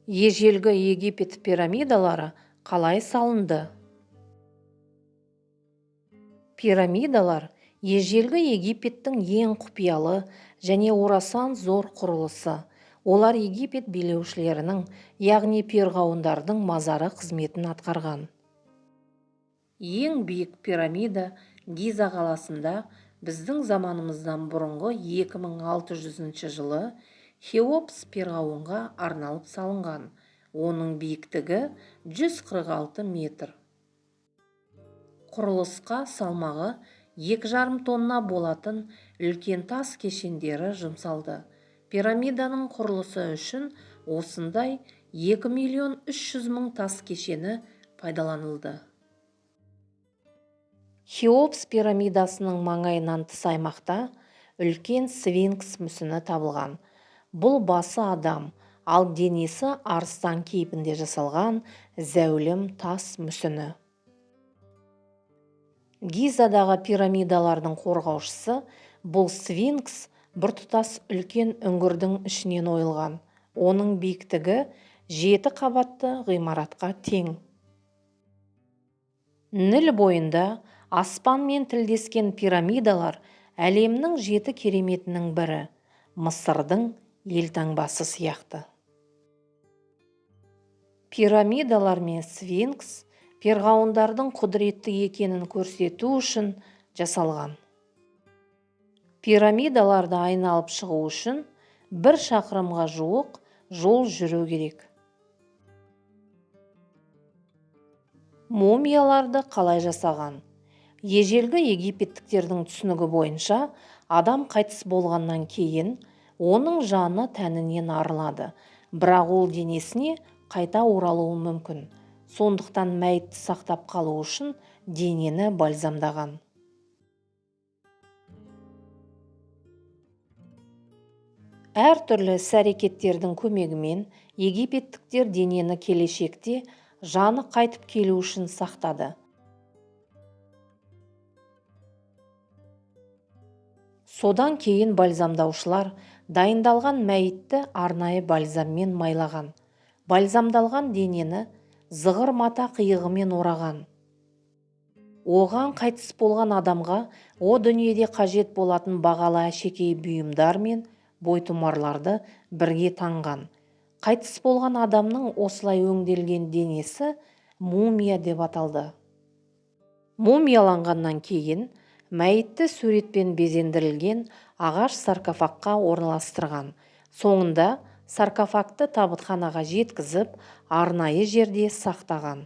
Ежелгі Египет пирамидалары қалай салынды? Пирамидалар ежелгі Египеттің ең құпиялы және орасан зор құрылысы. Олар Египет билеушілерінің, яғни перғауындардың мазары қызметін атқарған. Ең биік пирамида Гиза қаласында біздің заманымыздан бұрынғы 2600 жылы Хеопс перғауынға арналып салынған. Оның биіктігі 146 метр. Құрылысқа салмағы 2,5 тонна болатын үлкен тас кешендері жұмсалды. Пирамиданың құрылысы үшін осындай 2,3 миллион тас кешені пайдаланылды. Хеопс пирамидасының маңайынан тыс аймақта үлкен сфинкс мүсіні табылған. Бұл басы адам, ал денесі арыстан кейпінде жасалған зәулім тас мүсіні. Гизадағы пирамидалардың қорғаушысы бұл сфинкс біртұтас үлкен үңгірдің ішінен ойылған. Оның биіктігі 7 қабатты ғимаратқа тең. Ніл бойында аспанмен тілдескен пирамидалар әлемнің 7 кереметінің бірі, Мысырдың елтаңбасы сияқты. Пирамидалар мен сфинкс перғауындардың құдіретті екенін көрсету үшін жасалған. Пирамидаларды айналып шығу үшін 1 шақырымға жуық жол жүру керек. Мумияларды қалай жасаған? Ежелгі египеттіктердің түсінігі бойынша, адам қайтыс болғаннан кейін оның жаны тәнінен арылады, бірақ ол денесіне қайта оралуы мүмкін. Сондықтан мәйітті сақтап қалу үшін денені бальзамдаған. Әртүрлі іс-әрекеттердің көмегімен египеттіктер денені келешекте жаны қайтып келу үшін сақтады. Содан кейін бальзамдаушылар дайындалған мәйітті арнайы бальзаммен майлаған. Бальзамдалған денені зығыр мата қиығымен ораған. Оған қайтыс болған адамға о дүниеде қажет болатын бағалы әшекей бұйымдар мен бойтұмарларды бірге таңған. Қайтыс болған адамның осылай өңделген денесі мумия деп аталды. Мумияланғаннан кейін мәйітті суретпен безендірілген ағаш саркофагқа орналастырған. Соңында саркофагты табытханаға жеткізіп, арнайы жерде сақтаған.